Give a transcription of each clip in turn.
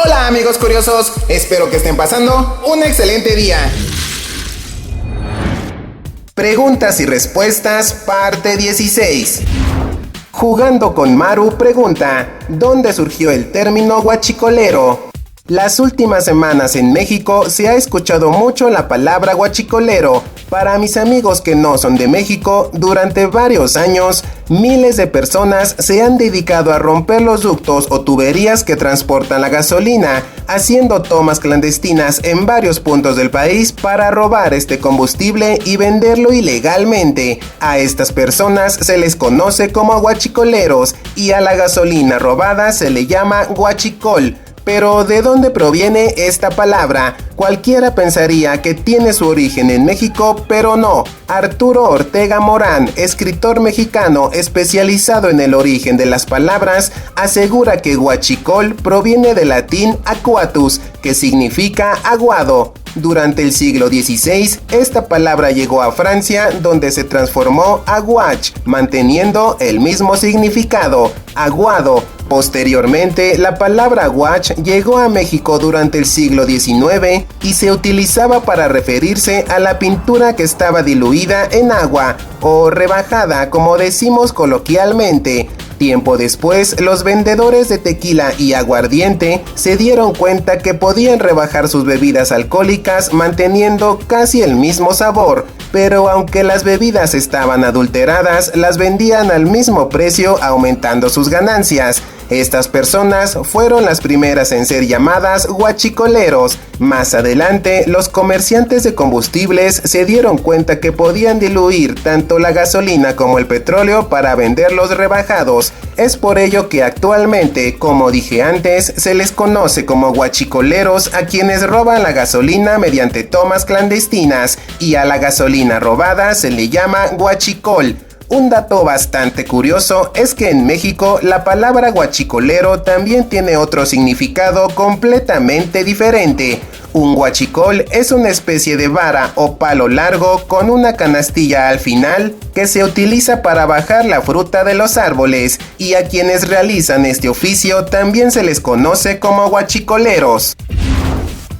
Hola amigos curiosos, espero que estén pasando un excelente día. Preguntas y respuestas, parte 16. Jugando con Maru pregunta, ¿dónde surgió el término guachicolero? Las últimas semanas en México se ha escuchado mucho la palabra guachicolero. Para mis amigos que no son de México, durante varios años, miles de personas se han dedicado a romper los ductos o tuberías que transportan la gasolina, haciendo tomas clandestinas en varios puntos del país para robar este combustible y venderlo ilegalmente. A estas personas se les conoce como guachicoleros y a la gasolina robada se le llama guachicol. Pero ¿de dónde proviene esta palabra? Cualquiera pensaría que tiene su origen en México, pero no. Arturo Ortega Morán, escritor mexicano especializado en el origen de las palabras, asegura que guachicol proviene del latín aquatus, que significa aguado. Durante el siglo XVI, esta palabra llegó a Francia, donde se transformó a guach, manteniendo el mismo significado, aguado. Posteriormente, la palabra guach llegó a México durante el siglo XIX y se utilizaba para referirse a la pintura que estaba diluida en agua o rebajada, como decimos coloquialmente. Tiempo después, los vendedores de tequila y aguardiente se dieron cuenta que podían rebajar sus bebidas alcohólicas manteniendo casi el mismo sabor, pero aunque las bebidas estaban adulteradas, las vendían al mismo precio, aumentando sus ganancias. Estas personas fueron las primeras en ser llamadas guachicoleros. Más adelante, los comerciantes de combustibles se dieron cuenta que podían diluir tanto la gasolina como el petróleo para venderlos rebajados. Es por ello que actualmente, como dije antes, se les conoce como guachicoleros a quienes roban la gasolina mediante tomas clandestinas, y a la gasolina robada se le llama guachicol. Un dato bastante curioso es que en México la palabra guachicolero también tiene otro significado completamente diferente. Un guachicol es una especie de vara o palo largo con una canastilla al final que se utiliza para bajar la fruta de los árboles, y a quienes realizan este oficio también se les conoce como guachicoleros.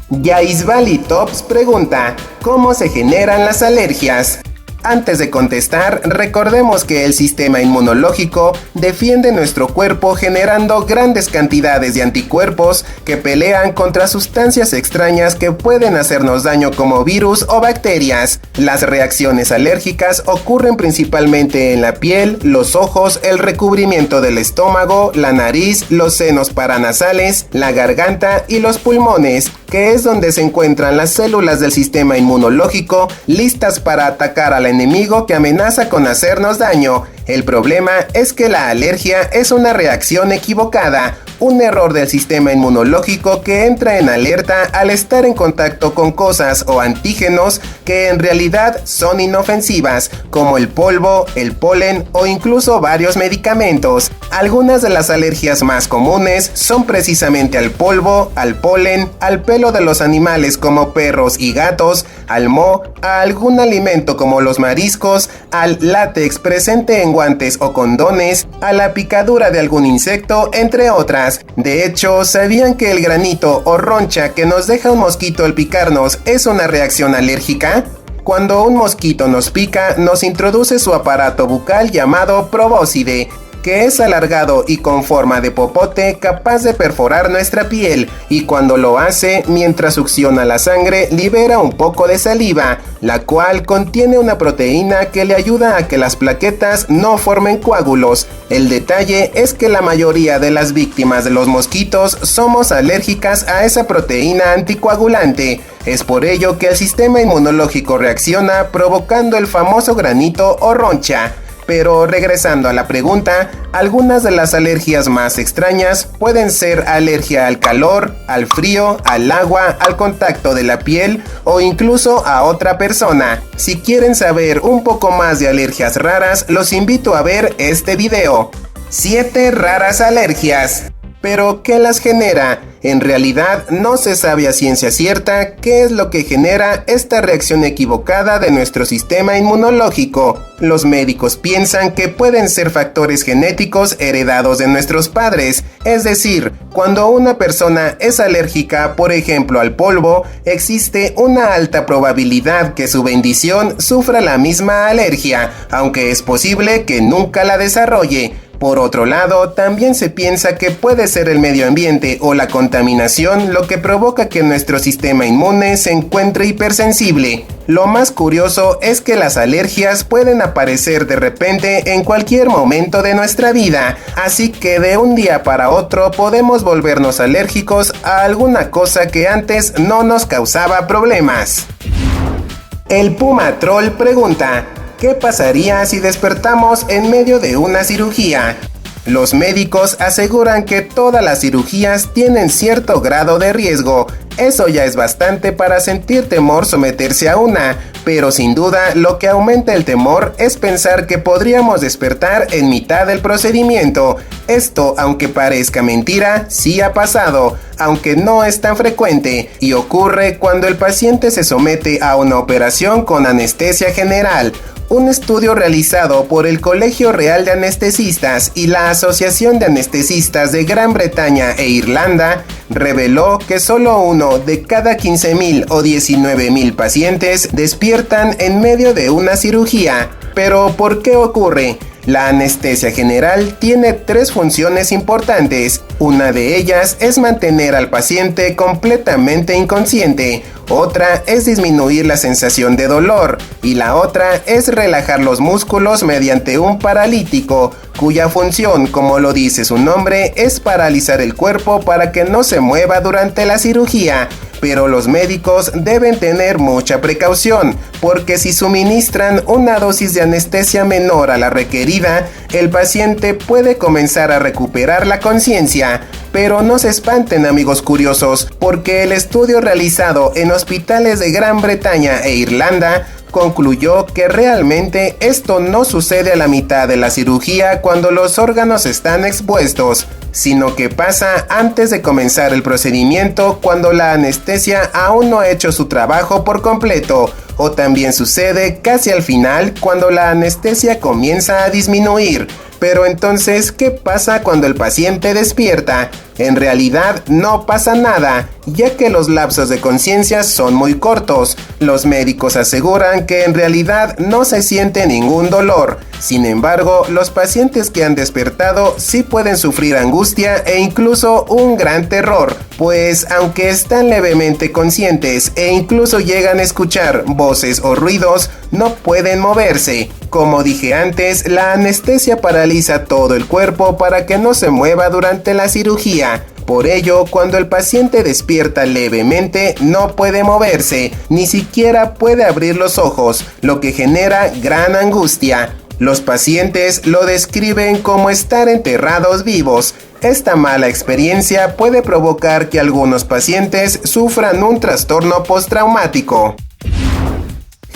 Yaisbali Tops pregunta, ¿cómo se generan las alergias? Antes de contestar, recordemos que el sistema inmunológico defiende nuestro cuerpo generando grandes cantidades de anticuerpos que pelean contra sustancias extrañas que pueden hacernos daño como virus o bacterias. Las reacciones alérgicas ocurren principalmente en la piel, los ojos, el recubrimiento del estómago, la nariz, los senos paranasales, la garganta y los pulmones, que es donde se encuentran las células del sistema inmunológico listas para atacar al enemigo que amenaza con hacernos daño. El problema es que la alergia es una reacción equivocada, un error del sistema inmunológico que entra en alerta al estar en contacto con cosas o antígenos que en realidad son inofensivas, como el polvo, el polen o incluso varios medicamentos. Algunas de las alergias más comunes son precisamente al polvo, al polen, al pelo de los animales como perros y gatos, al moho, a algún alimento como los mariscos, al látex presente en guantes o condones, a la picadura de algún insecto, entre otras. De hecho, ¿sabían que el granito o roncha que nos deja un mosquito al picarnos es una reacción alérgica? Cuando un mosquito nos pica, nos introduce su aparato bucal llamado probóscide, que es alargado y con forma de popote capaz de perforar nuestra piel, y cuando lo hace, mientras succiona la sangre, libera un poco de saliva, la cual contiene una proteína que le ayuda a que las plaquetas no formen coágulos. El detalle es que la mayoría de las víctimas de los mosquitos somos alérgicas a esa proteína anticoagulante. Es por ello que el sistema inmunológico reacciona provocando el famoso granito o roncha. Pero regresando a la pregunta, algunas de las alergias más extrañas pueden ser alergia al calor, al frío, al agua, al contacto de la piel o incluso a otra persona. Si quieren saber un poco más de alergias raras, los invito a ver este video. 7 raras alergias. Pero, ¿qué las genera? En realidad, no se sabe a ciencia cierta qué es lo que genera esta reacción equivocada de nuestro sistema inmunológico. Los médicos piensan que pueden ser factores genéticos heredados de nuestros padres, es decir, cuando una persona es alérgica, por ejemplo, al polvo, existe una alta probabilidad que su bendición sufra la misma alergia, aunque es posible que nunca la desarrolle. Por otro lado, también se piensa que puede ser el medio ambiente o la contaminación lo que provoca que nuestro sistema inmune se encuentre hipersensible. Lo más curioso es que las alergias pueden aparecer de repente en cualquier momento de nuestra vida, así que de un día para otro podemos volvernos alérgicos a alguna cosa que antes no nos causaba problemas. El Puma Troll pregunta: ¿qué pasaría si despertamos en medio de una cirugía? Los médicos aseguran que todas las cirugías tienen cierto grado de riesgo. Eso ya es bastante para sentir temor someterse a una, pero sin duda lo que aumenta el temor es pensar que podríamos despertar en mitad del procedimiento. Esto, aunque parezca mentira, sí ha pasado, aunque no es tan frecuente, y ocurre cuando el paciente se somete a una operación con anestesia general. Un estudio realizado por el Colegio Real de Anestesistas y la Asociación de Anestesistas de Gran Bretaña e Irlanda reveló que solo uno de cada 15,000 o 19,000 pacientes despiertan en medio de una cirugía. Pero, ¿por qué ocurre? La anestesia general tiene 3 funciones importantes. Una de ellas es mantener al paciente completamente inconsciente. Otra es disminuir la sensación de dolor y la otra es relajar los músculos mediante un paralítico, cuya función, como lo dice su nombre, es paralizar el cuerpo para que no se mueva durante la cirugía. Pero los médicos deben tener mucha precaución, porque si suministran una dosis de anestesia menor a la requerida, el paciente puede comenzar a recuperar la conciencia. Pero no se espanten, amigos curiosos, porque el estudio realizado en hospitales de Gran Bretaña e Irlanda concluyó que realmente esto no sucede a la mitad de la cirugía cuando los órganos están expuestos, sino que pasa antes de comenzar el procedimiento cuando la anestesia aún no ha hecho su trabajo por completo, o también sucede casi al final cuando la anestesia comienza a disminuir. Pero entonces, ¿qué pasa cuando el paciente despierta? En realidad no pasa nada, ya que los lapsos de conciencia son muy cortos. Los médicos aseguran que en realidad no se siente ningún dolor. Sin embargo, los pacientes que han despertado sí pueden sufrir angustia e incluso un gran terror, pues aunque están levemente conscientes e incluso llegan a escuchar voces o ruidos, no pueden moverse. Como dije antes, la anestesia paraliza todo el cuerpo para que no se mueva durante la cirugía. Por ello, cuando el paciente despierta levemente, no puede moverse, ni siquiera puede abrir los ojos, lo que genera gran angustia. Los pacientes lo describen como estar enterrados vivos. Esta mala experiencia puede provocar que algunos pacientes sufran un trastorno postraumático.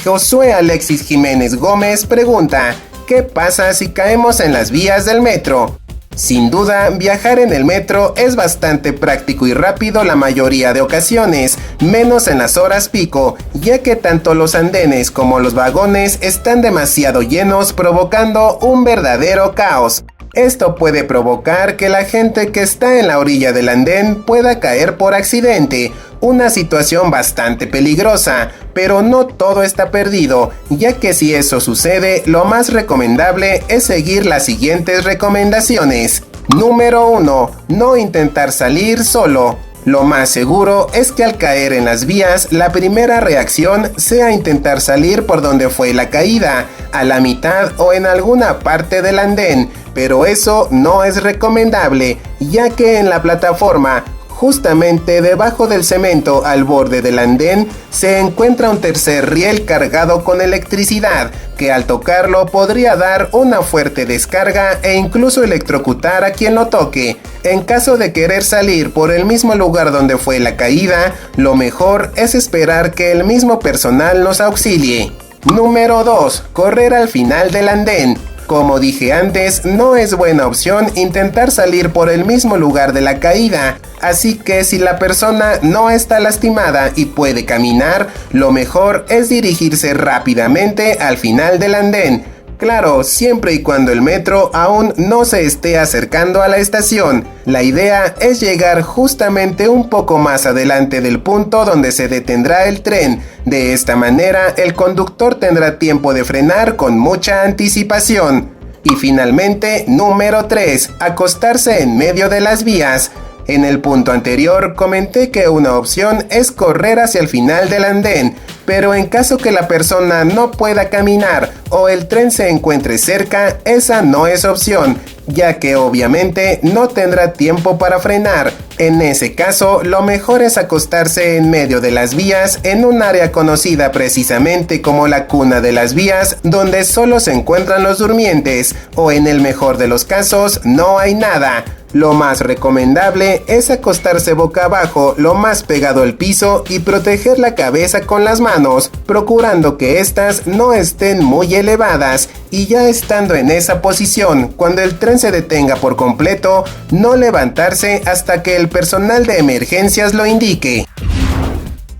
Josué Alexis Jiménez Gómez pregunta: ¿qué pasa si caemos en las vías del metro? Sin duda, viajar en el metro es bastante práctico y rápido la mayoría de ocasiones, menos en las horas pico, ya que tanto los andenes como los vagones están demasiado llenos, provocando un verdadero caos. Esto puede provocar que la gente que está en la orilla del andén pueda caer por accidente, una situación bastante peligrosa, pero no todo está perdido, ya que si eso sucede, lo más recomendable es seguir las siguientes recomendaciones. Número 1. No intentar salir solo. Lo más seguro es que al caer en las vías, la primera reacción sea intentar salir por donde fue la caída, a la mitad o en alguna parte del andén, pero eso no es recomendable, ya que en la plataforma, justamente debajo del cemento al borde del andén, se encuentra un tercer riel cargado con electricidad, que al tocarlo podría dar una fuerte descarga e incluso electrocutar a quien lo toque. En caso de querer salir por el mismo lugar donde fue la caída, lo mejor es esperar que el mismo personal nos auxilie. Número 2. Correr al final del andén. Como dije antes, no es buena opción intentar salir por el mismo lugar de la caída, así que si la persona no está lastimada y puede caminar, lo mejor es dirigirse rápidamente al final del andén. Claro, siempre y cuando el metro aún no se esté acercando a la estación. La idea es llegar justamente un poco más adelante del punto donde se detendrá el tren. De esta manera, el conductor tendrá tiempo de frenar con mucha anticipación. Y finalmente, número 3. Acostarse en medio de las vías. En el punto anterior comenté que una opción es correr hacia el final del andén, pero en caso que la persona no pueda caminar o el tren se encuentre cerca, esa no es opción, ya que obviamente no tendrá tiempo para frenar. En ese caso, lo mejor es acostarse en medio de las vías en un área conocida precisamente como la cuna de las vías, donde solo se encuentran los durmientes, o en el mejor de los casos, no hay nada. Lo más recomendable es acostarse boca abajo, lo más pegado al piso y proteger la cabeza con las manos, procurando que éstas no estén muy elevadas, y ya estando en esa posición, cuando el tren se detenga por completo, no levantarse hasta que el personal de emergencias lo indique.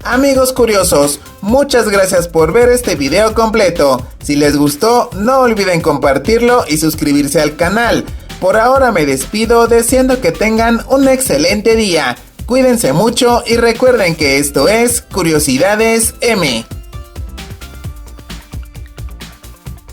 Amigos curiosos, muchas gracias por ver este video completo. Si les gustó, no olviden compartirlo y suscribirse al canal. Por ahora me despido deseando que tengan un excelente día. Cuídense mucho y recuerden que esto es Curiosidades M.